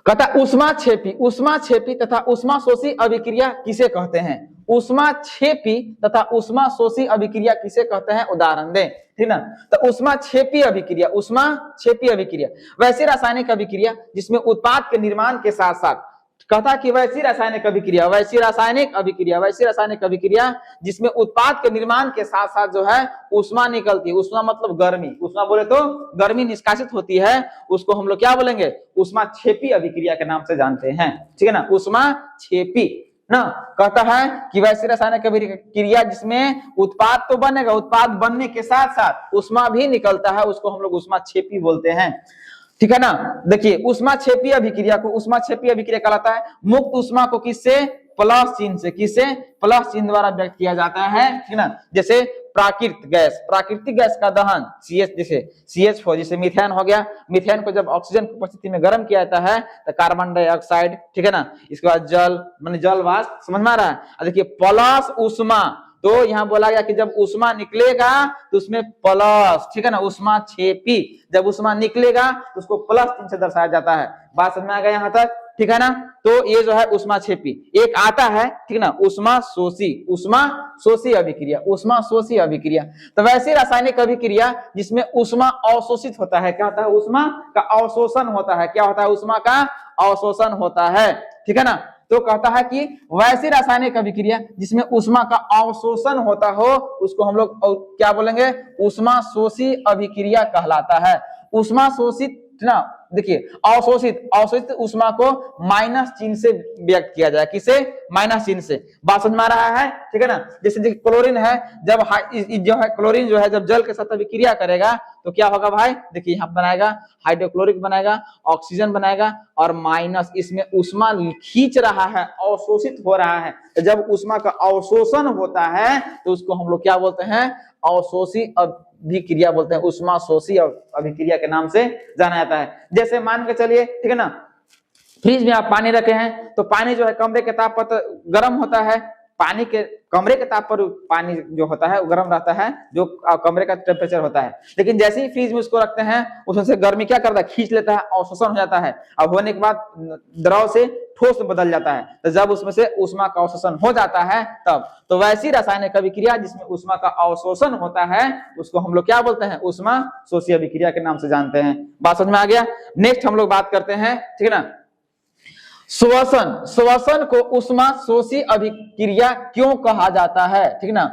कहता ऊष्माक्षेपी तथा ऊष्माशोषी अभिक्रिया किसे कहते हैं, ऊष्माक्षेपी तथा ऊष्माशोषी अभिक्रिया किसे कहते हैं, उदाहरण दें, ठीक ना। तो ऊष्माक्षेपी अभिक्रिया वैसी रासायनिक अभिक्रिया जिसमें उत्पाद के निर्माण के साथ साथ, कहता कि वैसी रासायनिक अभिक्रिया जिसमें उत्पाद के निर्माण के साथ साथ जो है ऊष्मा निकलती है, ऊष्मा मतलब गर्मी, ऊष्मा बोले तो गर्मी निष्कासित होती है, उसको हम लोग क्या बोलेंगे, ऊष्माक्षेपी अभिक्रिया के नाम से जानते हैं, ठीक है ना, ऊष्माक्षेपी ना। कहता है कि वैसी रासायनिक अभिक्रिया जिसमें उत्पाद तो बनेगा, उत्पाद बनने के साथ साथ ऊष्मा भी निकलता है, उसको हम लोग ऊष्माक्षेपी बोलते हैं, ठीक है ना। देखिए ऊष्माक्षेपी अभिक्रिया कहलाता है मुक्त ऊष्मा को किससे, प्लस चिन्ह से, किससे, प्लस चिन्ह द्वारा व्यक्त किया जाता है, ठीक ना। जैसे प्राकृतिक गैस का दहन जैसे CH4, जैसे मीथेन हो गया, मीथेन को जब ऑक्सीजन की उपस्थिति में गर्म किया जाता है तो कार्बन डाइऑक्साइड, ठीक है ना, इसके बाद जल माने जल वाष्प, समझ में आ रहा है। देखिए प्लस ऊष्मा, तो यहाँ बोला गया कि जब ऊष्मा निकलेगा तो उसमें प्लस, ठीक है ना, ऊष्माक्षेपी, जब ऊष्मा निकलेगा तो उसको प्लस चिन्ह से दर्शाया जाता है। बात समझ में आ गया यहाँ तक, ठीक है ना। तो ये जो है उष्मा क्षेपी। एक आता है, ठीक ना, उष्मा शोषी अभिक्रिया, उष्मा शोषी अभिक्रिया। तो वैसे रासायनिक अभिक्रिया जिसमें उष्मा अवशोषित होता है, क्या होता है, उष्मा का अवशोषण होता है, क्या होता है, उष्मा का अवशोषण होता है, ठीक है ना। तो कहता है कि वैसी रासायनिक अभिक्रिया जिसमें उष्मा का अवशोषण होता हो उसको हम लोग क्या बोलेंगे, उष्मा शोषी अभिक्रिया कहलाता है। उष्मा शोषित ना, देखिए अवशोषित उष्मा को माइनस चिन्ह से व्यक्त किया जाए, किसे, माइनस चिन्ह से। बात समझ में आ रहा है, ठीक है ना। जैसे देखिए क्लोरीन है, जब जो है क्लोरीन जो है जब जल के साथ अभिक्रिया करेगा तो क्या होगा भाई, देखिए यहाँ बनाएगा हाइड्रोक्लोरिक बनाएगा, ऑक्सीजन बनाएगा और माइनस, इसमें उष्मा खींच रहा है, अवशोषित हो रहा है। जब उष्मा का अवशोषण होता है तो उसको हम लोग क्या बोलते हैं, अवशोषी अभिक्रिया बोलते हैं, उष्मा शोषी अभिक्रिया के नाम से जाना जाता है। जैसे मान के चलिए, ठीक है ना, फ्रिज में आप पानी रखे हैं तो पानी जो है कमरे के ताप पर गर्म होता है, पानी के कमरे के ताप पर पानी जो होता है वो गर्म रहता है, जो कमरे का टेम्परेचर होता है। लेकिन जैसे ही फ्रिज में उसको रखते हैं उसमें से गर्मी क्या करता है, खींच लेता है, अवशोषण हो जाता है। अब होने के बाद द्रव से ठोस में बदल जाता है। तो जब उसमें से उष्मा का अवशोषण हो जाता है तब, तो वैसी रासायनिक अभिक्रिया जिसमें उष्मा का अवशोषण होता है उसको हम लोग क्या बोलते हैं, उष्मा शोषी अभिक्रिया के नाम से जानते हैं। बात समझ में आ गया। नेक्स्ट हम लोग बात करते हैं, ठीक है ना, श्वसन को उष्मा शोषी अभिक्रिया क्यों कहा जाता है, ठीक ना।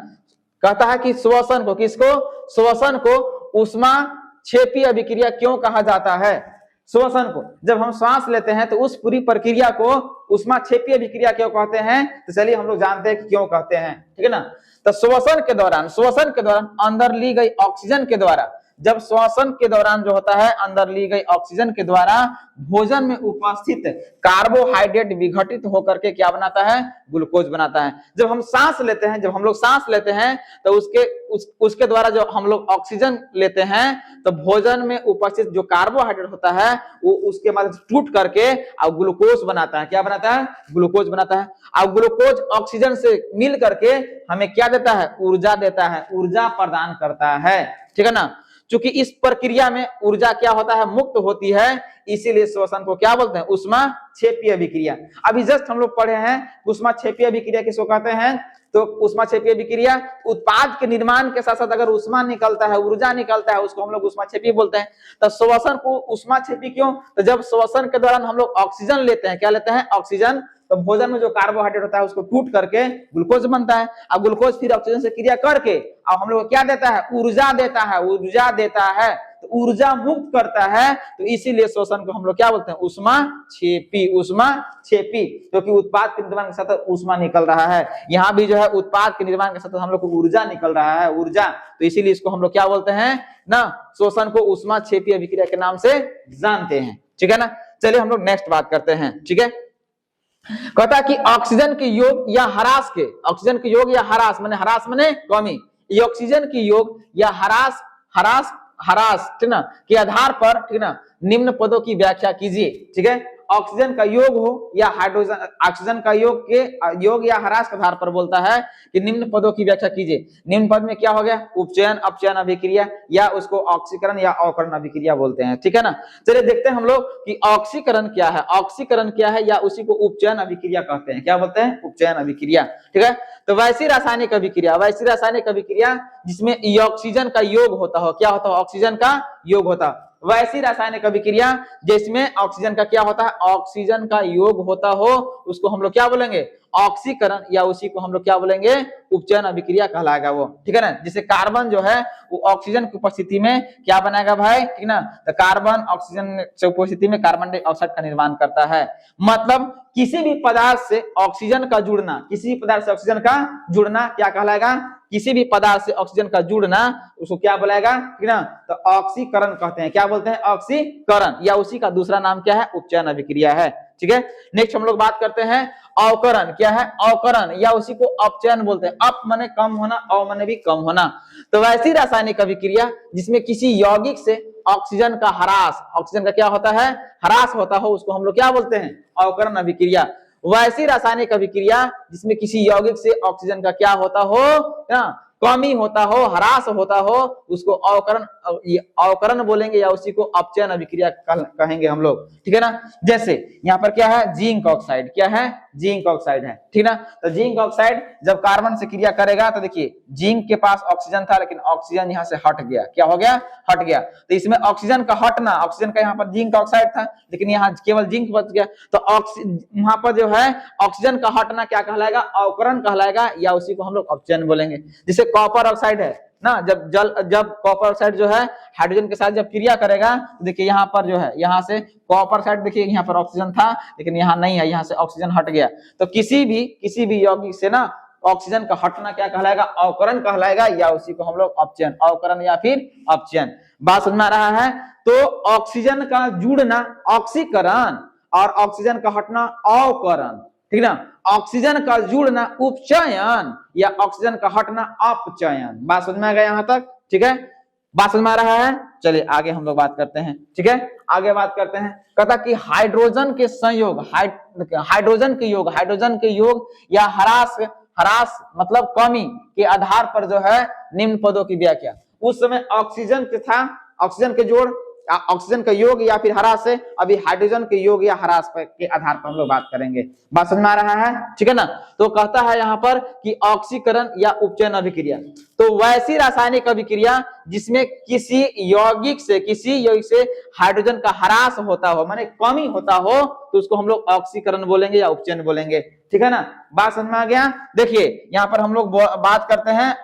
कहता है कि श्वसन को, किसको, श्वसन को उष्मा क्षेपी अभिक्रिया क्यों कहा जाता है। श्वसन को, जब हम सांस लेते हैं तो उस पूरी प्रक्रिया को उष्मा क्षेपी अभिक्रिया क्यों कहते हैं, तो चलिए हम लोग जानते हैं कि क्यों कहते हैं, ठीक है ना। तो श्वसन के दौरान अंदर ली गई ऑक्सीजन के द्वारा, जब श्वसन के दौरान जो होता है अंदर ली गई ऑक्सीजन के द्वारा भोजन में उपस्थित कार्बोहाइड्रेट विघटित होकर के क्या बनाता है, ग्लूकोज बनाता है। जब हम सांस लेते हैं, जब हम लोग सांस लेते हैं तो उसके द्वारा जो हम लोग ऑक्सीजन लेते हैं तो भोजन में उपस्थित जो कार्बोहाइड्रेट होता है वो उसके माध्यम से टूट करके और ग्लूकोज बनाता है, क्या बनाता है, ग्लूकोज बनाता है। और ग्लूकोज ऑक्सीजन से मिल करके हमें क्या देता है, ऊर्जा देता है, ऊर्जा प्रदान करता है, ठीक है ना। क्योंकि इस प्रक्रिया में ऊर्जा क्या होता है, मुक्त होती है, इसीलिए श्वसन को क्या बोलते हैं, उष्मा क्षेपी अभिक्रिया। अभी जस्ट हम लोग पढ़े हैं उष्मा क्षेपी अभिक्रिया किसको कहते हैं, तो उष्मा क्षेपी अभिक्रिया उत्पाद के निर्माण के साथ साथ अगर उष्मा निकलता है, ऊर्जा निकलता है, उसको हम लोग उष्मा क्षेपी बोलते हैं। तो श्वसन को उष्मा क्षेपी क्यों, तो जब श्वसन के दौरान हम लोग ऑक्सीजन लेते हैं, क्या लेते हैं, ऑक्सीजन, तो भोजन में जो कार्बोहाइड्रेट होता है उसको टूट करके ग्लूकोज बनता है। अब ग्लूकोज फिर ऑक्सीजन से क्रिया करके अब हम लोग क्या देता है, ऊर्जा देता है, तो ऊर्जा मुक्त करता है। तो इसीलिए श्वसन को हम लोग क्या बोलते हैं, उष्मा क्षेपी, क्योंकि उत्पाद के निर्माण के साथ उष्मा निकल रहा है। यहाँ भी जो है उत्पाद के निर्माण के साथ हम लोग को ऊर्जा निकल रहा है, ऊर्जा, तो इसीलिए इसको हम लोग क्या बोलते हैं ना, श्वसन को उष्मा क्षेपी अभिक्रिया के नाम से जानते हैं, ठीक है ना। चलिए हम लोग नेक्स्ट बात करते हैं, ठीक है। कहता है कि ऑक्सीजन के योग या ह्रास के, ऑक्सीजन के योग या ह्रास माने कमी, ये ऑक्सीजन की योग या ह्रास ठीक ना के आधार पर, ठीक ना, निम्न पदों की व्याख्या कीजिए, ठीक है। ऑक्सीजन का योग हो या हाइड्रोजन, ऑक्सीजन का योग या ह्रास के आधार पर बोलता है कि निम्न पदों की व्याख्या कीजिए। निम्न पद में क्या हो गया, उपचयन अपचयन अभिक्रिया, या उसको ऑक्सीकरण या अवकरण अभिक्रिया बोलते हैं, ठीक है ना। चलिए देखते हैं हम लोग कि ऑक्सीकरण क्या है, या उसी को उपचयन अभिक्रिया कहते हैं, क्या बोलते हैं, उपचयन अभिक्रिया, ठीक है। तो वैसी रासायनिक अभिक्रिया जिसमें ऑक्सीजन का योग होता हो, क्या होता हो, ऑक्सीजन का योग होता, वैसी रासायनिक अभिक्रिया जिसमें ऑक्सीजन का क्या होता है, ऑक्सीजन का योग होता हो, उसको हम लोग क्या बोलेंगे, ऑक्सीकरण, या उसी को हम लोग क्या बोलेंगे, उपचयन अभिक्रिया कहलाएगा वो, ठीक है ना। जिसे कार्बन जो है वो ऑक्सीजन की उपस्थिति में क्या बनाएगा भाई, ठीक ना, तो कार्बन ऑक्सीजन से उपस्थिति में कार्बन डाइऑक्साइड का निर्माण करता है। मतलब किसी भी पदार्थ से ऑक्सीजन का जुड़ना, क्या कहलाएगा, किसी भी पदार्थ से ऑक्सीजन का जुड़ना उसको क्या बोलेगा, ठीक ना, तो ऑक्सीकरण कहते हैं, क्या बोलते हैं, ऑक्सीकरण, या उसी का दूसरा नाम क्या है, उपचयन अभिक्रिया है, ठीक है। नेक्स्ट हम लोग बात करते हैं अवकरण, क्या है, अवकरण, या उसी को अपचयन बोलते हैं। अप माने कम होना, अव माने भी कम होना। तो वैसी रासायनिक अभिक्रिया जिसमें किसी यौगिक से ऑक्सीजन का ह्रास, ऑक्सीजन का क्या होता है, ह्रास होता हो, उसको हम लोग क्या बोलते हैं, अवकरण अभिक्रिया। वैसी रासायनिक अभिक्रिया जिसमें किसी यौगिक से ऑक्सीजन का क्या होता हो, कमी होता हो, ह्रास होता हो, उसको अवकरण अवकरण बोलेंगे या उसी को अपचयन अभिक्रिया कहेंगे हम लोग, ठीक है ना। जैसे यहाँ पर क्या है, जिंक ऑक्साइड, क्या है, जिंक ऑक्साइड है, ठीक ना। तो जिंक ऑक्साइड जब कार्बन से क्रिया करेगा तो देखिए जिंक के पास ऑक्सीजन था लेकिन ऑक्सीजन यहाँ से हट गया, क्या हो गया, हट गया। तो इसमें ऑक्सीजन का हटना, ऑक्सीजन का यहाँ पर जिंक ऑक्साइड था लेकिन यहाँ केवल जिंक बच गया, तो वहां पर जो है ऑक्सीजन का हटना क्या कहलाएगा, अवकरण कहलाएगा या उसी को हम लोग अपचयन बोलेंगे। जैसे कॉपर ऑक्साइड है ना, जब कॉपर ऑक्साइड जो है हाइड्रोजन के साथ जब क्रिया करेगा तो देखिए यहाँ पर जो है, यहाँ से कॉपर ऑक्साइड देखिए यहाँ पर ऑक्सीजन था लेकिन यहाँ नहीं है, यहाँ से ऑक्सीजन हट गया। तो किसी भी यौगिक से ना ऑक्सीजन का हटना क्या कहलाएगा, अवकरण कहलाएगा या उसी को हम लोग अपचयन, अवकरण या फिर अपचयन। बात समझ में आ रहा है। तो ऑक्सीजन का जुड़ना ऑक्सीकरण और ऑक्सीजन का हटना अवकरण, ठीक ना। ऑक्सीजन का जुड़ना उपचयन या ऑक्सीजन का हटना अपचयन। बात समझ में आ गया यहाँ तक, ठीक है, बात समझ में आ रहा है। चलिए आगे हम लोग बात करते हैं, ठीक है, आगे बात करते हैं। कहता कि हाइड्रोजन के संयोग, हाइड्रोजन के योग या ह्रास मतलब कमी के आधार पर जो है निम्न पदों की व्याख्या। उस समय ऑक्सीजन के था, ऑक्सीजन के जोड़, ऑक्सीजन का योग या फिर ह्रास से, अभी हाइड्रोजन के योग या ह्रास के आधार पर हम लोग बात करेंगे। बात समझ में आ रहा है, ठीक है ना। तो कहता है यहाँ पर कि ऑक्सीकरण या उपचयन अभिक्रिया, तो वैसी रासायनिक अभिक्रिया जिसमें किसी यौगिक से हाइड्रोजन का ह्रास होता हो, माने कमी होता हो, तो उसको हम लोग ऑक्सीकरण बोलेंगे या उपचयन बोलेंगे, ठीक है ना। बात समझ में आ गया। देखिए यहाँ पर हम लोग बात करते हैं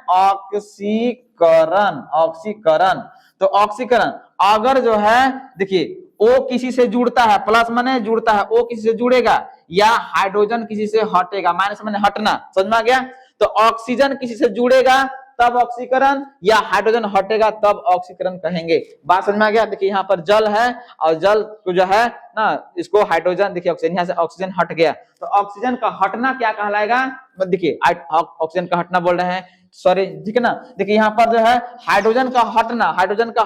ऑक्सीकरण। तो ऑक्सीकरण अगर जो है देखिए ओ किसी से जुड़ता है, प्लस माने जुड़ता है, ओ किसी से जुड़ेगा या हाइड्रोजन किसी से हटेगा, माइनस माने हटना, समझ में आ गया। तो ऑक्सीजन किसी से जुड़ेगा तब ऑक्सीकरण या हाइड्रोजन हटेगा तब ऑक्सीकरण कहेंगे। बात समझ में आ गया। देखिए यहाँ पर जल है और जल को जो है ना, इसको हाइड्रोजन, देखिए ऑक्सीजन, यहाँ से ऑक्सीजन हट गया तो ऑक्सीजन का हटना क्या कहलाएगा, देखिए ऑक्सीजन का हटना बोल रहे हैं, सॉरी, ठीक है ना। देखिए यहाँ पर जो है हाइड्रोजन का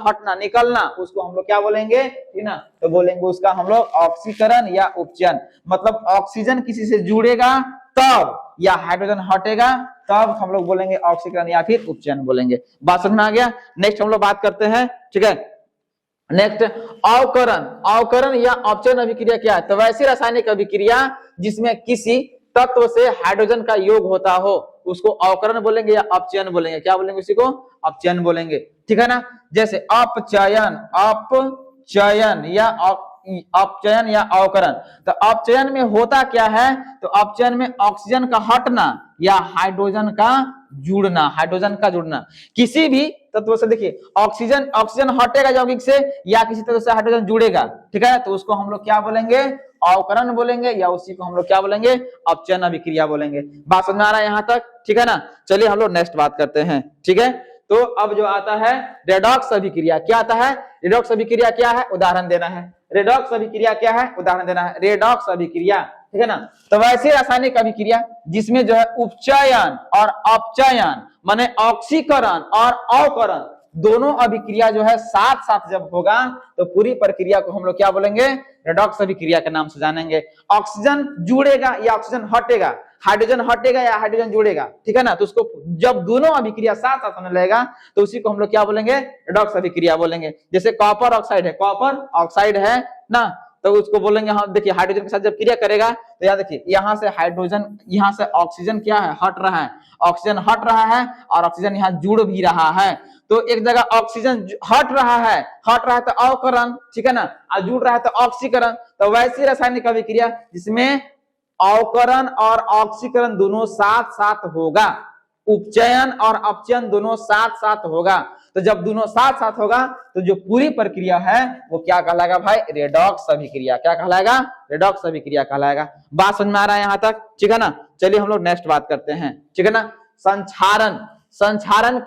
हटना निकलना, उसको हम लोग क्या बोलेंगे, ठीक ना, तो बोलेंगे उसका हम लोग ऑक्सीकरण या उपचयन। मतलब ऑक्सीजन किसी से जुड़ेगा तब या हाइड्रोजन हटेगा तब हम लोग बोलेंगे ऑक्सीकरण या फिर उपचयन बोलेंगे। बात समझ में आ गया। नेक्स्ट हम लोग बात करते हैं, ठीक है, नेक्स्ट अवकरण या अपचयन अभिक्रिया क्या है, तो वैसी रासायनिक अभिक्रिया जिसमें किसी तत्व से हाइड्रोजन का योग होता हो उसको अवकरण बोलेंगे या अपचयन बोलेंगे, क्या बोलेंगे, उसी को अपचयन बोलेंगे, ठीक है ना। जैसे अपचयन या अवकरण। तो अपचयन में होता क्या है, तो अपचयन में ऑक्सीजन का हटना या हाइड्रोजन का जुड़ना किसी भी तत्व से। देखिए ऑक्सीजन हटेगा यौगिक से या किसी तत्व से हाइड्रोजन जुड़ेगा, ठीक है, तो उसको हम लोग क्या बोलेंगे, अवकरण बोलेंगे या उसी को हम लोग क्या बोलेंगे, अपचयन अभिक्रिया बोलेंगे। बात समझ में आ रहा है यहाँ तक, ठीक है ना। चलिए हम लोग नेक्स्ट बात करते हैं, ठीक है। तो अब जो आता है रेडॉक्स अभिक्रिया, क्या आता है, रेडॉक्स अभिक्रिया क्या है, उदाहरण देना है। रेडॉक्स अभिक्रिया क्या है, उदाहरण देना है, रेडॉक्स अभिक्रिया, ठीक है ना। तो वैसी रासायनिक अभिक्रिया जिसमें जो है उपचयन और अपचयन माने ऑक्सीकरण और अवकरण दोनों अभिक्रिया जो है साथ साथ जब होगा तो पूरी प्रक्रिया को हम लोग क्या बोलेंगे, रेडॉक्स अभिक्रिया के नाम से जानेंगे। ऑक्सीजन जुड़ेगा या ऑक्सीजन हटेगा, हाइड्रोजन हटेगा या हाइड्रोजन जुड़ेगा, ठीक है ना। तो उसको जब दोनों अभिक्रिया साथ साथ होने लगेगा तो उसी को हम लोग क्या बोलेंगे, रेडॉक्स अभिक्रिया बोलेंगे। जैसे कॉपर ऑक्साइड है ना, तो उसको बोलेंगे हम, देखिए हाइड्रोजन के साथ जब क्रिया करेगा तो याद देखिए यहाँ से हाइड्रोजन, यहाँ से ऑक्सीजन क्या है, हट रहा है, ऑक्सीजन हट रहा है और ऑक्सीजन यहाँ जुड़ भी रहा है। तो एक जगह ऑक्सीजन हट रहा है तो अवकरण, ठीक है ना, और जुड़ रहा है तो ऑक्सीकरण। तो वैसी रासायनिक अभिक्रिया जिसमें अवकरण और ऑक्सीकरण दोनों साथ साथ होगा, उपचयन और अपचयन दोनों साथ साथ होगा। तो जब दोनों साथ साथ होगा तो जो पूरी प्रक्रिया है वो क्या कहलाएगा भाई, रेडॉक्स अभिक्रिया। क्या कहलाएगा, रेडॉक्स अभिक्रिया कहलाएगा। बात समझ में आ रहा है यहाँ तक, ठीक है ना। चलिए हम लोग नेक्स्ट बात करते हैं, ठीक है ना। संक्षारण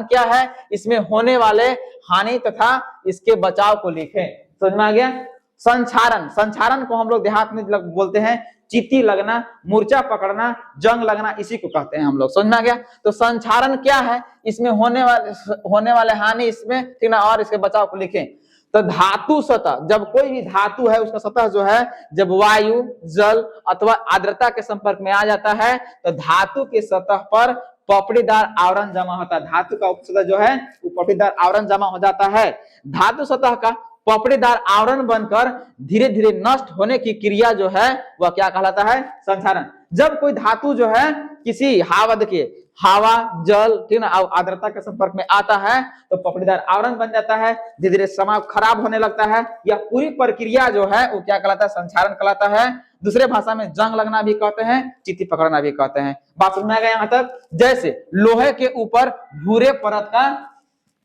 क्या है, इसमें होने वाले हानि तथा इसके बचाव को लिखें। समझ में आ गया। संक्षारण को हम लोग देहात में बोलते हैं चीटी लगना, मूर्छा पकड़ना, जंग लगना, इसी को कहते हैं हम लोग। समझ में आ गया। तो संक्षारण क्या है, इसमें होने वाले हानि इसमें, ठीक ना, और इसके बचाव को लिखें। तो धातु सतह, जब कोई भी धातु है उसका सतह जो है जब वायु, जल अथवा आर्द्रता के संपर्क में आ जाता है तो धातु के सतह पर पपड़ीदार आवरण जमा होता है। धातु का उपसतह जो है वो पपड़ीदार आवरण जमा हो जाता है। धातु सतह का पपड़ीदार आवरण बनकर धीरे धीरे नष्ट होने की क्रिया जो है वह क्या कहलाता है? संक्षारण। जब कोई धातु जो है किसी हवा, देखिए हवा, जल, ठीक ना, आर्द्रता के संपर्क में आता है तो पपड़ीदार आवरण बन जाता है, धीरे धीरे समाज खराब होने लगता है। यह पूरी प्रक्रिया जो है वो क्या कहलाता है? संक्षारण कहलाता है। दूसरे भाषा में जंग लगना भी कहते हैं, चीटी पकड़ना भी कहते हैं। बात समझ में आ गया यहाँ तक? जैसे लोहे के ऊपर भूरे परत का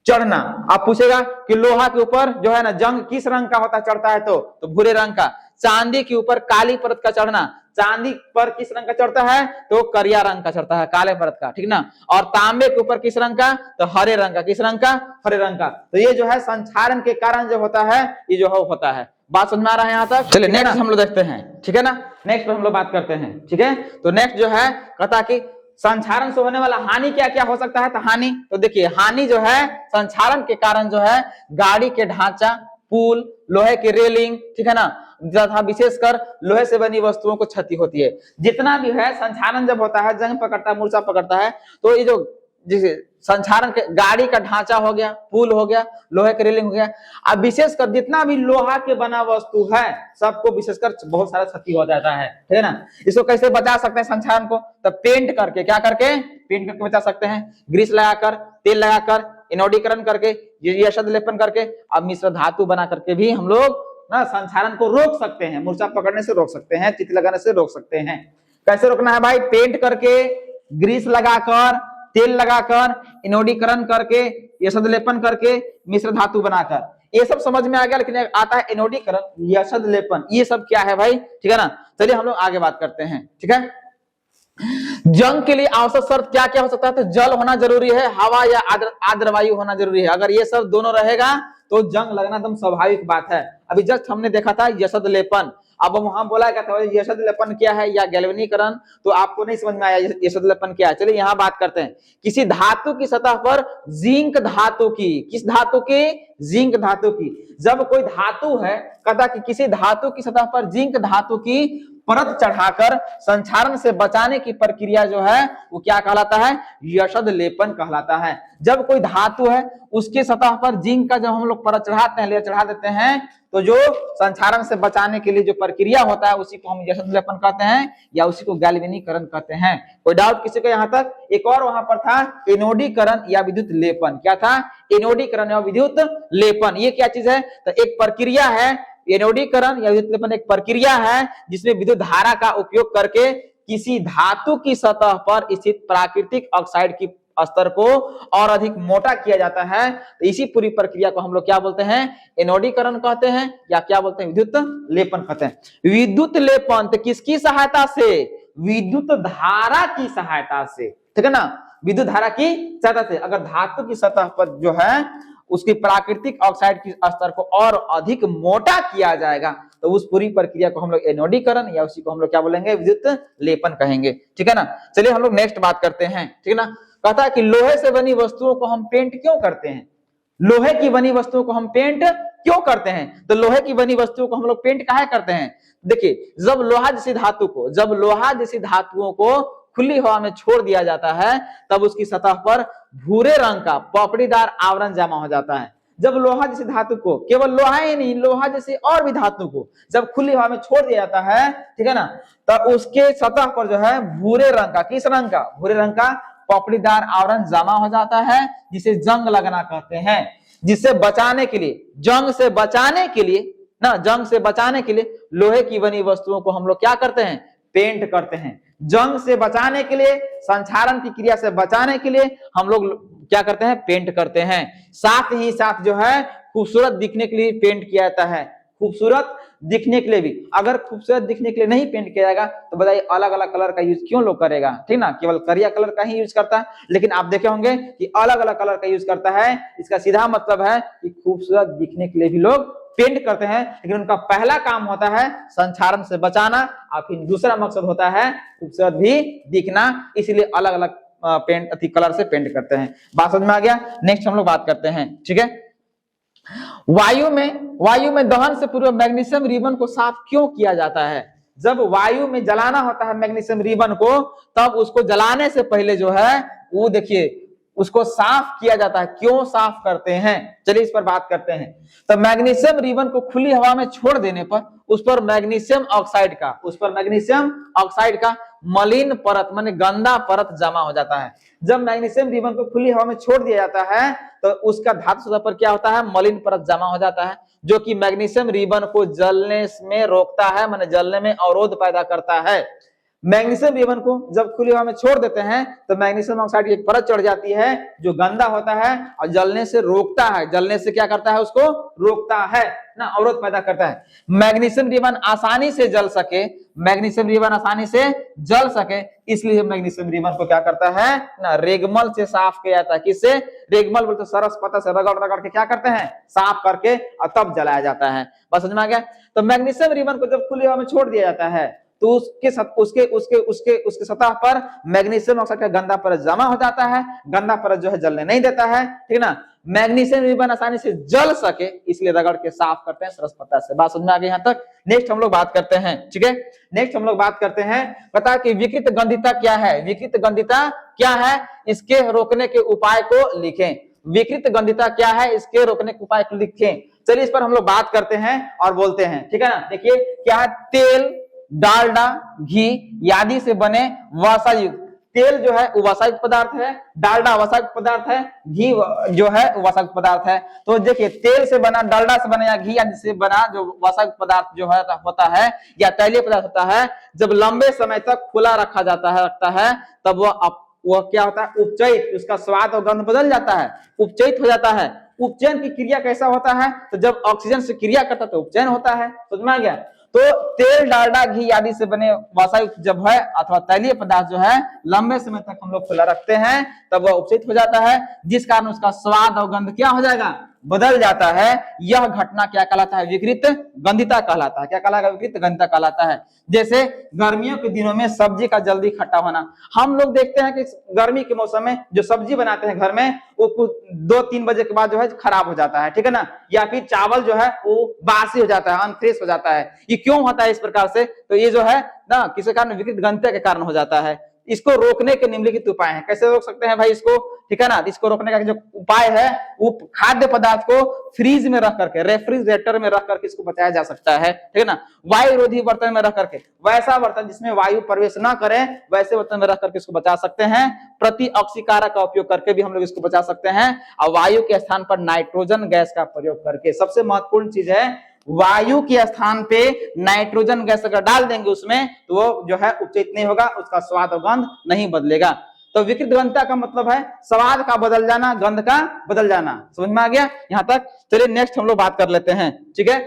चढ़ना, आप पूछेगा कि लोहा के ऊपर जो है ना जंग किस रंग का होता चढ़ता है तो भूरे रंग का। चांदी के ऊपर काली परत का चढ़ना, चांदी पर किस रंग का चढ़ता है? तो करिया रंग का चढ़ता है, काले परत का, ठीक ना। और तांबे के ऊपर किस रंग का? तो हरे रंग का। किस रंग का? हरे रंग का। तो ये जो है संक्षारण के कारण जो होता है ये जो है होता है। बात समझ में आ रहा है यहाँ तक? चलिए नेक्स्ट हम लोग देखते हैं, ठीक है ना। नेक्स्ट पर हम लोग बात करते हैं, ठीक है। तो नेक्स्ट जो है कहता कि संक्षारण से होने वाला हानि क्या क्या हो सकता है? तो हानि, तो देखिए हानि जो है संक्षारण के कारण जो है गाड़ी के ढांचा, पुल, लोहे की रेलिंग, ठीक है ना, तथा विशेषकर लोहे से बनी वस्तुओं को क्षति होती है। जितना भी है संक्षारण जब होता है, जंग पकड़ता है, मूर्छा पकड़ता है, तो ये जो जिसे संक्षारण के गाड़ी का ढांचा हो गया, पुल हो गया, लोहे की रेलिंग हो गया, अब विशेषकर जितना भी लोहा के बना वस्तु है सबको विशेषकर बहुत सारा क्षति हो जाता है, ठीक है ना। इसको कैसे बचा सकते हैं संक्षारण को? तो पेंट करके, क्या करके? पेंट करके बचा सकते हैं। ग्रीस लगाकर, तेल लगाकर, इनोडीकरण करके, यशद लेपन करके, अब मिश्र धातु बना करके भी हम लोग ना संक्षारण को रोक सकते हैं, मूर्छा पकड़ने से रोक सकते हैं, चित लगाने से रोक सकते हैं। कैसे रोकना है भाई? पेंट करके, ग्रीस लगाकर, तेल लगाकर, इनोडीकरण करके, यशद लेपन करके, मिश्र धातु बनाकर। ये सब समझ में आ गया, लेकिन आता है इनोडीकरण, यशद लेपन, ये सब क्या है भाई? ठीक है ना। चलिए हम लोग आगे बात करते हैं, ठीक है। जंग के लिए आवश्यक शर्त क्या क्या हो सकता है? तो जल होना जरूरी है, हवा या आर्द्र वायु होना जरूरी है। अगर ये सब दोनों रहेगा तो जंग लगना एकदम स्वाभाविक बात है। अभी जस्ट हमने देखा था यशद लेपन, अब वहां बोला क्या था? यशद लेपन क्या है या गैल्वेनीकरण, तो आपको नहीं समझ में आया यशद लेपन क्या है। चलिए यहाँ बात करते हैं। किसी धातु की सतह पर जिंक धातु की, किस धातु की? जिंक धातु की। जब कोई धातु है, कहता कि किसी धातु की सतह पर जिंक धातु की परत चढ़ाकर संक्षारण से बचाने की प्रक्रिया जो है वो क्या कहलाता है? यशद लेपन कहलाता है। जब कोई धातु है उसके सतह पर जिंक का जब हम लोग परत चढ़ाते हैं, लेयर चढ़ा देते हैं, तो जो संक्षारण से बचाने के लिए जो प्रक्रिया होता है उसी को हम यशद लेपन कहते हैं या उसी को गैल्वेनीकरण कहते हैं। कोई डाउट किसी को यहाँ तक? एक और वहां पर था इनोडीकरण या विद्युत लेपन। क्या था? इनोडीकरण या विद्युत लेपन। ये क्या चीज है? तो एक प्रक्रिया है, इनोडीकरण या विद्युत लेपन एक प्रक्रिया है जिसमें विद्युत धारा का उपयोग करके किसी धातु की सतह पर स्थित प्राकृतिक ऑक्साइड की स्तर को और अधिक मोटा किया जाता है। तो इसी पूरी प्रक्रिया को हम लोग क्या बोलते हैं? इनोडीकरण कहते हैं या क्या बोलते हैं? विद्युत लेपन कहते हैं। विद्युत लेपन तो किसकी सहायता से? विद्युत धारा की सहायता से, ठीक है ना। विद्युत धारा की सहायता से अगर धातु की सतह पर जो है उसकी प्राकृतिक ऑक्साइड की स्तर को और अधिक मोटा किया जाएगा तो उस पूरी प्रक्रिया को हम लोग इनोडीकरण या उसी को हम लोग क्या बोलेंगे? विद्युत लेपन कहेंगे, ठीक है ना। चलिए हम लोग नेक्स्ट बात करते हैं, ठीक है ना। कहता है कि लोहे से बनी वस्तुओं को हम पेंट क्यों करते हैं? लोहे की बनी वस्तुओं को हम पेंट क्यों करते हैं? तो लोहे की बनी वस्तुओं को हम लोग पेंट काहे करते हैं? देखिए जब लोहा जैसी धातुओं को खुली हवा में छोड़ दिया जाता है तब उसकी सतह पर भूरे रंग का पपड़ीदार आवरण जमा हो जाता है। जब लोहा जैसी धातु को, केवल लोहा ही नहीं, लोहा जैसी और भी धातु को जब खुली हवा में छोड़ दिया जाता है, ठीक है ना, तब उसके सतह पर जो है भूरे रंग का, किस रंग का? भूरे रंग का पपड़ीदार आवरण जमा हो जाता है, जिसे जंग लगना कहते हैं। जिससे बचाने के लिए, जंग से बचाने के लिए लोहे की बनी वस्तुओं को हम लोग क्या करते हैं? पेंट करते हैं। जंग से बचाने के लिए, संक्षारण की क्रिया से बचाने के लिए हम लोग क्या करते हैं? पेंट करते हैं। साथ ही साथ जो है खूबसूरत दिखने के लिए पेंट किया जाता है। खूबसूरत दिखने के लिए भी, अगर खूबसूरत दिखने के लिए नहीं पेंट किया जाएगा तो बताइए अलग अलग कलर का यूज क्यों लोग करेगा? ठीक ना, केवल करिया कलर का ही यूज करता है। लेकिन आप देखे होंगे कि अलग अलग कलर का यूज करता है। इसका सीधा मतलब है कि खूबसूरत दिखने के लिए भी लोग पेंट करते हैं, लेकिन उनका पहला काम होता है संक्षारण से बचाना और फिर दूसरा मकसद होता है खूबसूरत भी दिखना, इसलिए अलग अलग पेंट कलर से पेंट करते हैं। बात समझ में आ गया? नेक्स्ट हम लोग बात करते हैं, ठीक है। वायु में दहन से पूर्व मैग्नीशियम रिबन को साफ क्यों किया जाता है? जब वायु में जलाना होता है मैग्नीशियम रिबन को, तब उसको जलाने से पहले जो है वो देखिए उसको साफ किया जाता है। क्यों साफ करते हैं, चलिए इस पर बात करते हैं। तो मैग्नीशियम रिबन को खुली हवा में छोड़ देने पर उस पर मैग्नीशियम ऑक्साइड का मलिन परत माने गंदा परत जमा हो जाता है। जब मैग्नीशियम रिबन को खुली हवा में छोड़ दिया जाता है तो उसका धातु सतह पर क्या होता है, मलिन परत जमा हो जाता है, जो कि मैग्नीशियम रिबन को जलने में रोकता है, माने जलने में अवरोध पैदा करता है। मैग्नीशियम रिबन को जब खुली हवा में छोड़ देते हैं तो मैग्नीशियम ऑक्साइड की एक परत चढ़ जाती है जो गंदा होता है और जलने से रोकता है। जलने से क्या करता है, उसको रोकता है ना, अवरोध पैदा करता है। मैग्नीशियम रिबन आसानी से जल सके, इसलिए मैग्नीशियम रिबन को क्या करता है ना, रेगमल से साफ किया जाता है। किससे, रेगमल बोलते सरस पत्ता से रगड़ के क्या करते हैं, साफ करके और तब जलाया जाता है। बस समझ में आ गया। तो मैग्नीशियम रिबन को जब खुली हवा में छोड़ दिया जाता है तो उसके सतह पर मैग्नीशियम ऑक्साइड का गंदा परत जमा हो जाता है। गंदा परत जो है जलने नहीं देता है, ठीक है ना। मैग्नीशियम रिबन आसानी से जल सके इसलिए रगड़ के साफ करते हैं सरस पत्ता से। बात समझ में आ गई यहाँ तक। नेक्स्ट हम लोग बात करते हैं, ठीक है, नेक्स्ट हम लोग बात करते हैं, पता कि विकृत गंधिता क्या है। विकृत गंधिता क्या है, इसके रोकने के उपाय को लिखें। विकृत गंधिता क्या है, इसके रोकने के उपाय को लिखें। चलिए इस पर हम लोग बात करते हैं और बोलते हैं, ठीक है ना। देखिए क्या है, तेल, डालडा, घी आदि से बने वसायुक्त, तेल जो है वो वसायुक्त पदार्थ है, डालडा वसायुक्त पदार्थ है, घी जो है वसायुक्त पदार्थ है। तो देखिए तेल से बना, डालडा से बना या घी आदि से बना जो वसायुक्त पदार्थ जो है होता है या तैलीय पदार्थ होता है, जब लंबे समय तक खुला रखता है तब वह क्या होता है, उपचयित, उसका स्वाद और गंध बदल जाता है, उपचयित हो जाता है। उपचयन की क्रिया कैसा होता है, तो जब ऑक्सीजन से क्रिया करता है तो उपचयन होता है। समझ में आ गया। तो तेल, डालडा, घी आदि से बने वसायुक्त जब है अथवा तैलीय पदार्थ जो है लंबे समय तक हम लोग खुला रखते हैं तब वह उपचयित हो जाता है, जिस कारण उसका स्वाद और गंध क्या हो जाएगा, बदल जाता है। यह घटना क्या कहलाता है, विकृत गंधिता कहलाता है। क्या कहलाता है, विकृत गंधिता कहलाता है। जैसे गर्मियों के दिनों में सब्जी का जल्दी खट्टा होना, हम लोग देखते हैं कि गर्मी के मौसम में जो सब्जी बनाते हैं घर में वो कुछ 2-3 बजे के बाद जो है खराब हो जाता है, ठीक है ना, या फिर चावल जो है वो बासी हो जाता है, अनफ्रेश हो जाता है। ये क्यों होता है इस प्रकार से, तो ये जो है ना किसी कारण विकृत गंधिता के कारण हो जाता है। इसको रोकने के निम्नलिखित उपाय हैं। कैसे रोक सकते हैं भाई इसको, ठीक है ना। इसको रोकने का जो उपाय है वो खाद्य पदार्थ को फ्रीज में रख करके, रेफ्रिजरेटर में रख करके इसको बचाया जा सकता है, ठीक है ना। वायु रोधी बर्तन में रख करके, वैसा बर्तन जिसमें वायु प्रवेश ना करे वैसे बर्तन में रख करके इसको बचा सकते हैं। प्रति ऑक्सीकारक का उपयोग करके भी हम लोग इसको बचा सकते हैं, और वायु के स्थान पर नाइट्रोजन गैस का प्रयोग करके। सबसे महत्वपूर्ण चीज है, वायु के स्थान पे नाइट्रोजन गैस अगर डाल देंगे उसमें तो वो जो है उपचयित नहीं होगा, उसका स्वाद और गंध नहीं बदलेगा। तो विकृत गंधिता का मतलब है स्वाद का बदल जाना, गंध का बदल जाना। समझ में आ गया यहाँ तक। चलिए नेक्स्ट हम लोग बात कर लेते हैं, ठीक है।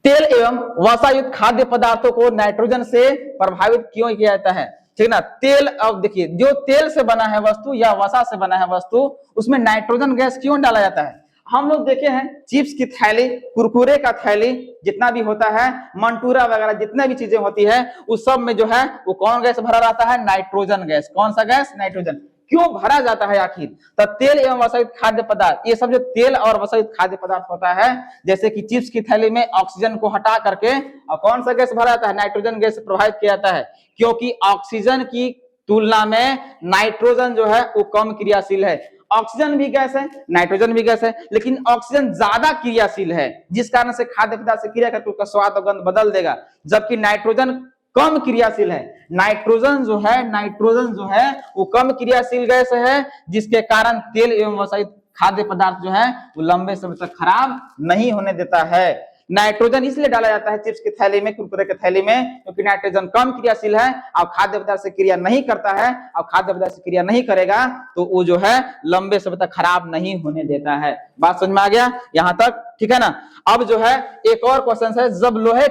तेल एवं वसायुक्त खाद्य पदार्थों को नाइट्रोजन से प्रभावित क्यों किया जाता है, ठीक ना। तेल, अब देखिए जो तेल से बना है वस्तु या वसा से बना है वस्तु, उसमें नाइट्रोजन गैस क्यों डाला जाता है। हम लोग देखे हैं चिप्स की थैली, कुरकुरे का थैली, जितना भी होता है, मंटूरा वगैरह जितना भी चीजें होती है उस सब में जो है वो कौन गैस भरा रहता है, नाइट्रोजन गैस। कौन सा गैस, नाइट्रोजन। क्यों भरा जाता है आखिर, तो तेल एवं वसायुक्त खाद्य पदार्थ, ये सब जो तेल और वसायुक्त खाद्य पदार्थ होता है, जैसे कि चिप्स की थैली में ऑक्सीजन को हटा करके और कौन सा गैस भरा जाता है, नाइट्रोजन गैस से प्रभावित किया जाता है। क्योंकि ऑक्सीजन की तुलना में नाइट्रोजन जो है वो कम क्रियाशील है। ऑक्सीजन भी गैस है, नाइट्रोजन भी गैस है, लेकिन ऑक्सीजन ज्यादा क्रियाशील है, जिस कारण से खाद्य पदार्थ से क्रिया करके उसका स्वाद और गंध बदल देगा, जबकि नाइट्रोजन कम क्रियाशील है। नाइट्रोजन जो है वो कम क्रियाशील गैस है, जिसके कारण तेल एवं वसायुक्त खाद्य पदार्थ जो है वो लंबे समय तक खराब नहीं होने देता है। नाइट्रोजन इसलिए डाला जाता है चिप्स की थैली में, कुरकुरे की थैली में, क्योंकि नाइट्रोजन कम क्रियाशील है और खाद्य पदार्थ से क्रिया नहीं करता है, और खाद्य पदार्थ से क्रिया नहीं करेगा तो वो जो है लंबे समय तक खराब नहीं होने देता है। बात समझ में आ गया यहाँ तक, ठीक है ना। अब जो है एक और क्वेश्चन है, जब लोहे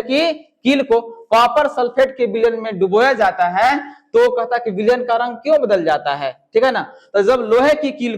की कील को कॉपर सल्फेट के विलयन में डुबोया जाता है तो कहता है कि विलयन का रंग क्यों बदल जाता है, ठीक है ना। तो जब लोहे की कील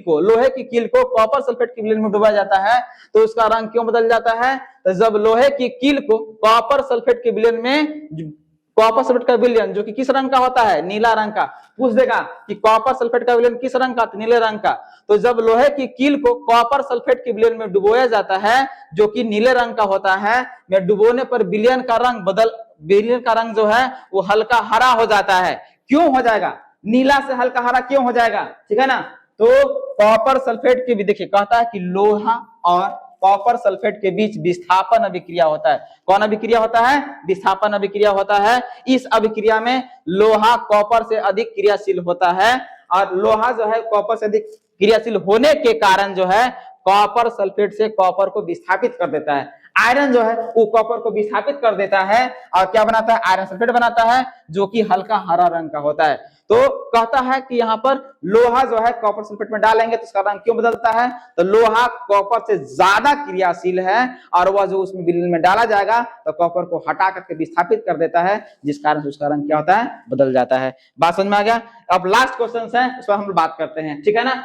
को कॉपर सल्फेट के विलयन में डुबाया जाता है तो उसका रंग क्यों बदल जाता है, तो जब लोहे की कील को कॉपर सल्फेट के विलयन में, कॉपर सल्फेट का विलयन जो कि किस रंग का होता है, नीला रंग का, पूछ देगा कि कॉपर सल्फेट का विलयन किस रंग का, तो नीले रंग का। तो जब लोहे की कील को कॉपर सल्फेट के विलयन में डुबोया जाता है जो कि नीले रंग का होता है, में डुबोने पर विलयन का रंग जो है वो हल्का हरा हो जाता है। क्यों हो जाएगा, नीला से हल्का हरा क्यों हो जाएगा, ठीक है ना। तो कॉपर सल्फेट के भी देखिए कहता है कि लोहा और कॉपर सल्फेट के बीच विस्थापन अभिक्रिया होता है। कौन अभिक्रिया होता है, विस्थापन अभिक्रिया होता है। इस अभिक्रिया में लोहा कॉपर से अधिक क्रियाशील होता है और लोहा जो है कॉपर से अधिक क्रियाशील होने के कारण जो है कॉपर सल्फेट से कॉपर को विस्थापित कर देता है। आयरन जो है वो कॉपर को विस्थापित कर देता है और क्या बनाता है, आयरन सल्फेट बनाता है जो कि हल्का हरा रंग का होता है। तो कहता है कि यहाँ पर लोहा जो है कॉपर सल्फेट में डालेंगे तो उसका रंग क्यों बदलता है, तो लोहा कॉपर से ज्यादा क्रियाशील है और वह जो उसमें विलीन में डाला जाएगा तो कॉपर को हटा करके विस्थापित कर देता है, जिस कारण उसका रंग क्या होता है, बदल जाता है। बात समझ में आ गया। अब लास्ट क्वेश्चन है उस पर हम बात करते हैं, ठीक है ना।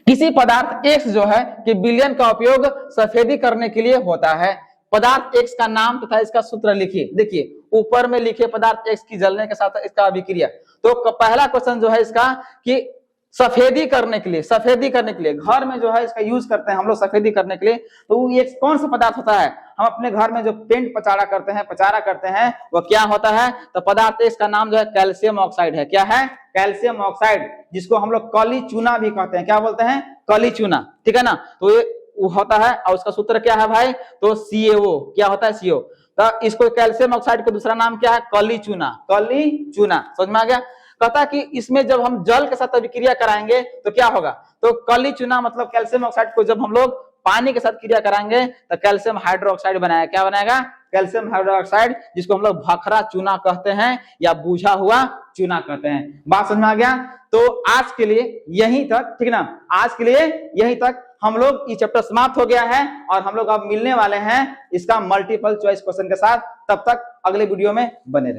किसी पदार्थ X जो है कि विलयन का उपयोग सफेदी करने के लिए होता है। पदार्थ X का नाम तथा इसका सूत्र लिखिए। देखिए ऊपर में लिखे पदार्थ X की जलने के साथ इसका अभिक्रिया। तो पहला क्वेश्चन जो है इसका कि सफेदी करने के लिए, सफेदी करने के लिए घर में जो है इसका यूज करते हैं हम लोग सफेदी करने के लिए। तो ये कौन सा पदार्थ होता है, हम अपने घर में जो पेंट पचाड़ा करते हैं वो क्या होता है, तो पदार्थ इसका नाम जो है कैल्शियम ऑक्साइड है। क्या है, कैल्शियम ऑक्साइड, जिसको हम लोग कली चूना भी कहते हैं। क्या बोलते हैं, कली चूना, ठीक है ना। तो ये होता है और उसका सूत्र क्या है भाई, तो CaO। क्या होता है, CO। तो इसको कैल्शियम ऑक्साइड का दूसरा नाम क्या है, कली चूना, कली चूना। समझ में आ गया। कहता कि इसमें जब हम जल के साथ अभिक्रिया कराएंगे तो क्या होगा, तो कली चूना मतलब कैल्शियम ऑक्साइड को जब हम लोग पानी के साथ क्रिया कराएंगे तो कैल्शियम हाइड्रोक्साइड बनाएगा। क्या बनाएगा, कैल्शियम हाइड्रोक्साइड, जिसको हम लोग भखरा चूना कहते हैं या बुझा हुआ चूना कहते हैं। बात समझ में आ गया। तो आज के लिए यहीं तक, ठीक ना, आज के लिए यहीं तक हम लोग ये चैप्टर समाप्त हो गया है और हम लोग अब मिलने वाले हैं इसका मल्टीपल चॉइस क्वेश्चन के साथ। तब तक अगले वीडियो में बने रहें।